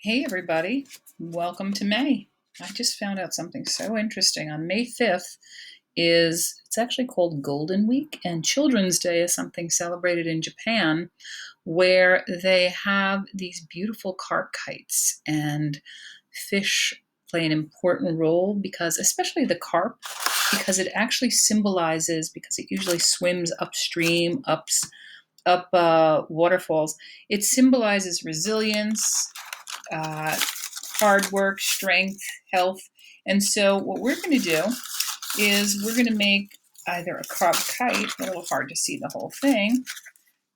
Hey everybody, welcome to May. I just found out something so interesting. On May 5th it's actually called Golden Week, and Children's Day is something celebrated in Japan where they have these beautiful carp kites, and fish play an important role because, especially the carp, because it actually symbolizes, because it usually swims upstream, up waterfalls. It symbolizes resilience, uh, hard work, strength, health. And so what we're going to do is we're going to make either a carp kite, a little hard to see the whole thing.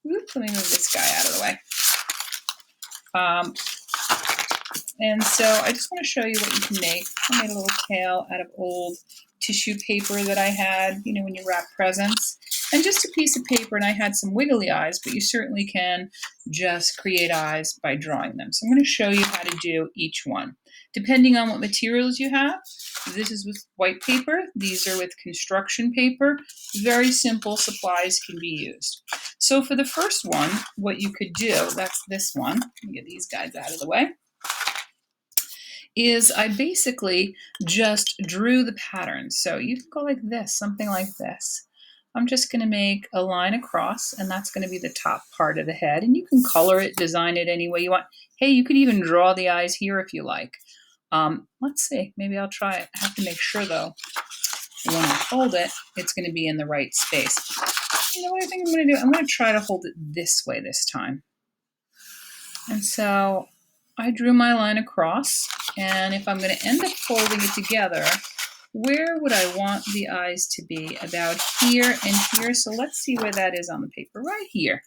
Oops, let me move this guy out of the way. Um, and so I just want to show you what you can make. I made a little tail out of old tissue paper that I had, when you wrap presents. And just a piece of paper, and I had some wiggly eyes, but you certainly can just create eyes by drawing them. So I'm going to show you how to do each one. Depending on what materials you have, this is with white paper, these are with construction paper. Very simple supplies can be used. So for the first one, what you could do, that's this one, let me get these guys out of the way, is I basically just drew the pattern. So you can go like this, something like this. I'm just going to make a line across, and that's going to be the top part of the head. And you can color it, design it any way you want. Hey, you could even draw the eyes here if you like. Let's see, maybe I'll try it. I have to make sure though, when I hold it, it's going to be in the right space. You know what I think I'm going to do? I'm going to try to hold it this way this time. And so I drew my line across, and if I'm going to end up folding it together, where would I want the eyes to be? About here and here. So let's see where that is on the paper. Right here.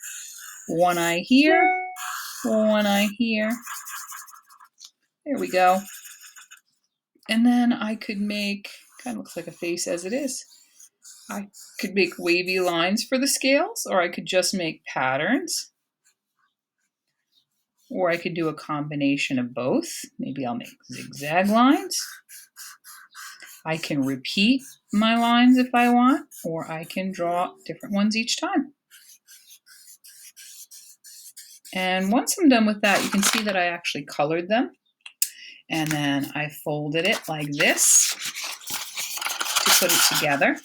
One eye here, one eye here. There we go. And then I could make, kind of looks like a face as it is. I could make wavy lines for the scales, or I could just make patterns. Or I could do a combination of both. Maybe I'll make zigzag lines. I can repeat my lines if I want, or I can draw different ones each time. And once I'm done with that, you can see that I actually colored them. And then I folded it like this to put it together.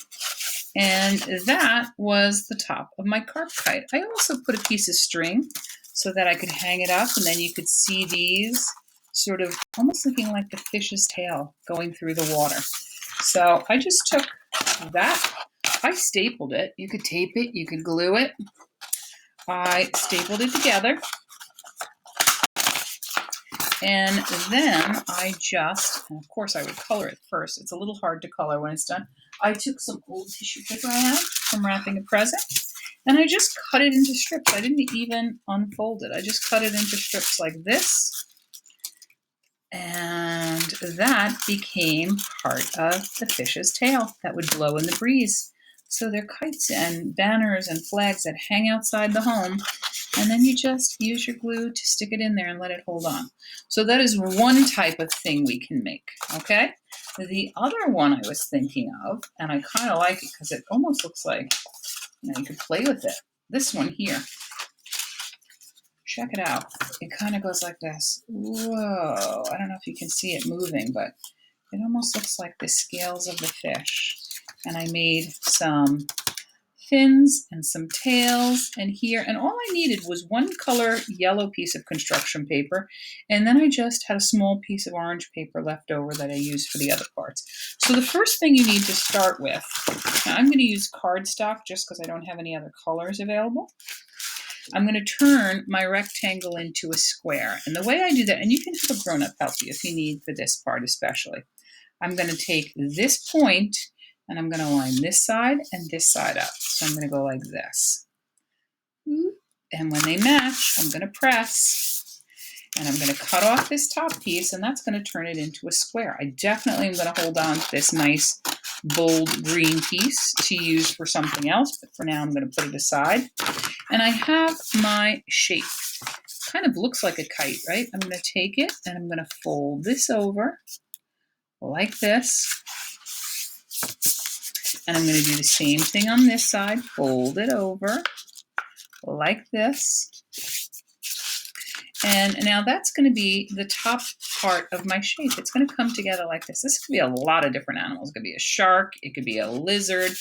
And that was the top of my carp kite. I also put a piece of string so that I could hang it up, and then you could see these sort of almost looking like the fish's tail going through the water. So I just took that, I stapled it. You could tape it, you could glue it. I stapled it together. And then I just, and of course I would color it first. It's a little hard to color when it's done. I took some old tissue paper I had from wrapping a present, and I just cut it into strips. I didn't even unfold it. I just cut it into strips like this. And that became part of the fish's tail that would blow in the breeze. So they're kites and banners and flags that hang outside the home. And then you just use your glue to stick it in there and let it hold on. So that is one type of thing we can make, okay? The other one I was thinking of, and I kind of like it because it almost looks like, you could play with it. This one here. Check it out. It kind of goes like this. Whoa. I don't know if you can see it moving, but it almost looks like the scales of the fish. And I made some fins and some tails and here, and all I needed was one color yellow piece of construction paper, and then I just had a small piece of orange paper left over that I used for the other parts. So the first thing you need to start with, now I'm going to use cardstock just because I don't have any other colors available. I'm going to turn my rectangle into a square, and the way I do that, and you can have a grown-up help you if you need for this part especially, I'm going to take this point and I'm going to line this side and this side up. So I'm going to go like this. And when they match, I'm going to press. And I'm going to cut off this top piece, and that's going to turn it into a square. I definitely am going to hold on to this nice, bold green piece to use for something else. But for now, I'm going to put it aside. And I have my shape. Kind of looks like a kite, right? I'm going to take it, and I'm going to fold this over like this. And I'm going to do the same thing on this side, fold it over like this. And now that's going to be the top part of my shape. It's going to come together like this. This could be a lot of different animals. It could be a shark. It could be a lizard.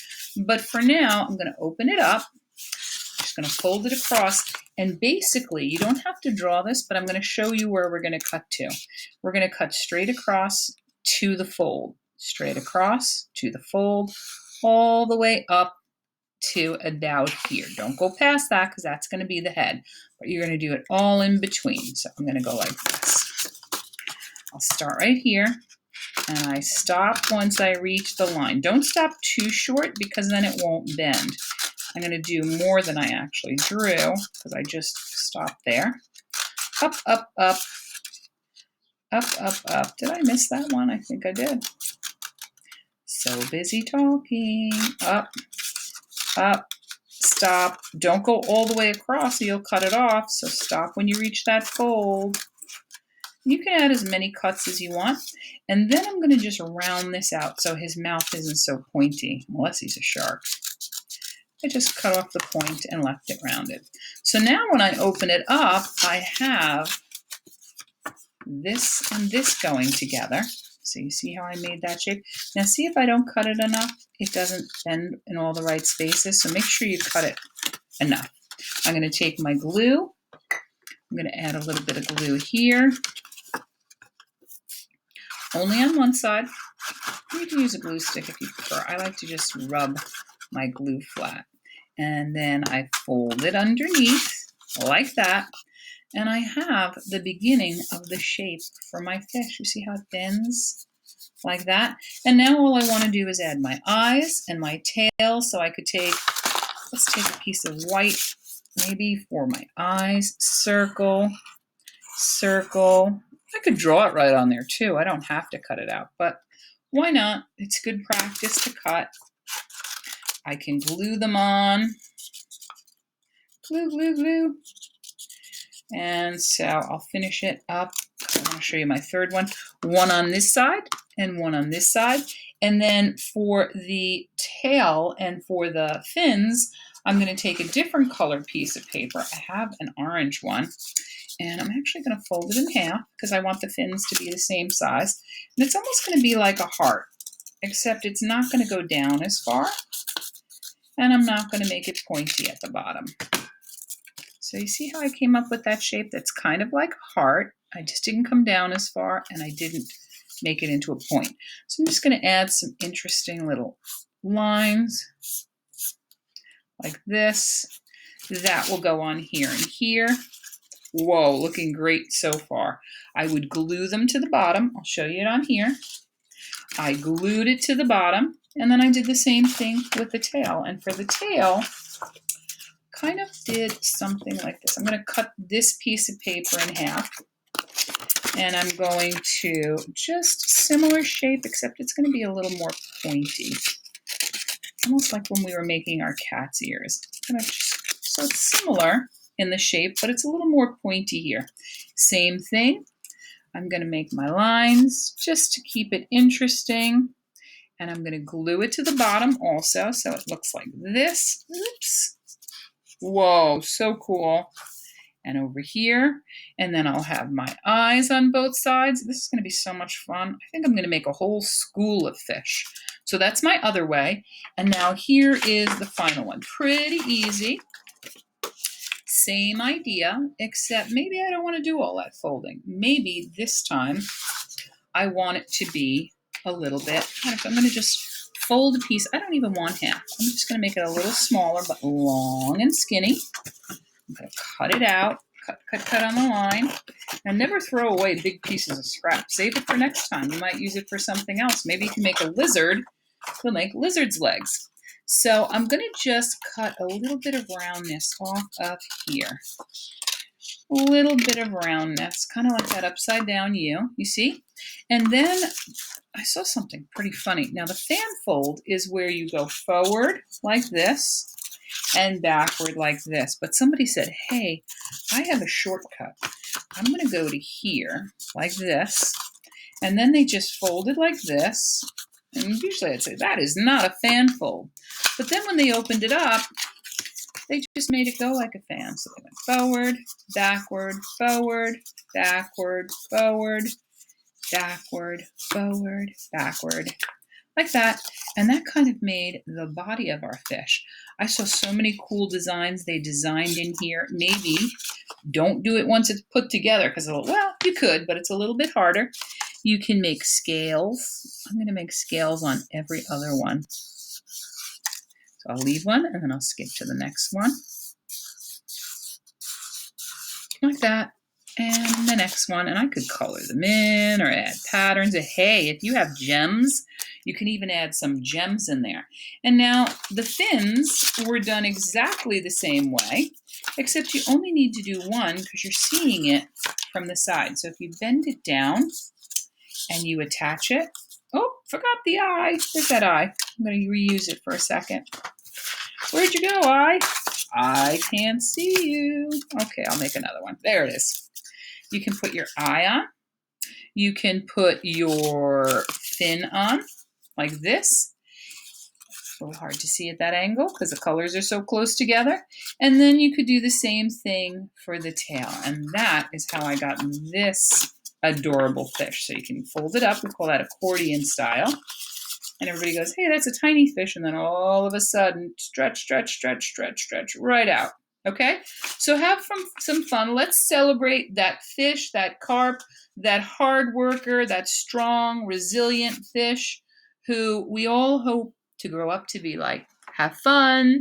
But for now, I'm going to open it up. I'm just going to fold it across. And basically, you don't have to draw this, but I'm going to show you where we're going to cut to. We're going to cut straight across to the fold. Straight across to the fold, all the way up to about here. Don't go past that because that's going to be the head, but you're going to do it all in between. So I'm going to go like this. I'll start right here and I stop once I reach the line. Don't stop too short because then it won't bend. I'm going to do more than I actually drew because I just stopped there. Up, up, up, up, up, up. Did I miss that one? I think I did. So busy talking. Up, up, stop. Don't go all the way across or you'll cut it off. So stop when you reach that fold. You can add as many cuts as you want. And then I'm going to just round this out so his mouth isn't so pointy, unless he's a shark. I just cut off the point and left it rounded. So now when I open it up, I have this and this going together. So you see how I made that shape? Now see if I don't cut it enough, it doesn't bend in all the right spaces. So make sure you cut it enough. I'm going to take my glue. I'm going to add a little bit of glue here. Only on one side. You can use a glue stick if you prefer. I like to just rub my glue flat. And then I fold it underneath like that. And I have the beginning of the shape for my fish. You see how it bends like that? And now all I want to do is add my eyes and my tail. So I could take, let's take a piece of white maybe for my eyes. Circle, circle. I could draw it right on there too. I don't have to cut it out, but why not? It's good practice to cut. I can glue them on. Glue, glue, glue. And so I'll finish it up. I want to show you my third one. One on this side and one on this side. And then for the tail and for the fins, I'm going to take a different colored piece of paper. I have an orange one. And I'm actually going to fold it in half because I want the fins to be the same size. And it's almost going to be like a heart, except it's not going to go down as far. And I'm not going to make it pointy at the bottom. So you see how I came up with that shape that's kind of like a heart. I just didn't come down as far and I didn't make it into a point. So I'm just going to add some interesting little lines like this. That will go on here and here. Whoa, looking great so far. I would glue them to the bottom. I'll show you it on here. I glued it to the bottom and then I did the same thing with the tail. And for the tail, kind of did something like this. I'm going to cut this piece of paper in half and I'm going to just similar shape, except it's going to be a little more pointy. Almost like when we were making our cat's ears. So it's similar in the shape, but it's a little more pointy here. Same thing. I'm going to make my lines just to keep it interesting. And I'm going to glue it to the bottom also, so it looks like this. Oops. Whoa, so cool. And over here, and then I'll have my eyes on both sides. This is going to be so much fun. I think I'm going to make a whole school of fish. So that's my other way. And now here is the final one. Pretty easy. Same idea, except maybe I don't want to do all that folding. Maybe this time I want it to be a little bit. I'm going to just fold a piece. I don't even want half. I'm just going to make it a little smaller, but long and skinny. I'm going to cut it out. Cut on the line. And never throw away big pieces of scrap. Save it for next time. You might use it for something else. Maybe you can make a lizard. You'll make lizard's legs. So I'm going to just cut a little bit of roundness off of here. A little bit of roundness, kind of like that upside down U, you see? And then I saw something pretty funny. Now the fan fold is where you go forward like this and backward like this. But somebody said, hey, I have a shortcut. I'm going to go to here like this. And then they just fold it like this. And usually I'd say, that is not a fan fold. But then when they opened it up, They just made it go like a fan. So they went forward, backward, forward, backward, forward, backward, forward, backward, like that. And that kind of made the body of our fish. I saw so many cool designs they designed in here. Maybe don't do it once it's put together because, well, you could, but it's a little bit harder. You can make scales. I'm going to make scales on every other one. So I'll leave one and then I'll skip to the next one. Like that. And the next one, and I could color them in or add patterns. Hey, if you have gems, you can even add some gems in there. And now the fins were done exactly the same way, except you only need to do one because you're seeing it from the side. So if you bend it down and you attach it, oh, forgot the eye. There's that eye. I'm going to reuse it for a second. Where'd you go, eye? I can't see you. Okay, I'll make another one. There it is. You can put your eye on. You can put your fin on like this. It's a little hard to see at that angle because the colors are so close together. And then you could do the same thing for the tail. And that is how I got this adorable fish. So you can fold it up. We call that accordion style. And everybody goes, hey, that's a tiny fish. And then all of a sudden, stretch, stretch, stretch, stretch, stretch, right out. Okay, so have some fun. Let's celebrate that fish, that carp, that hard worker, that strong, resilient fish who we all hope to grow up to be like. Have fun.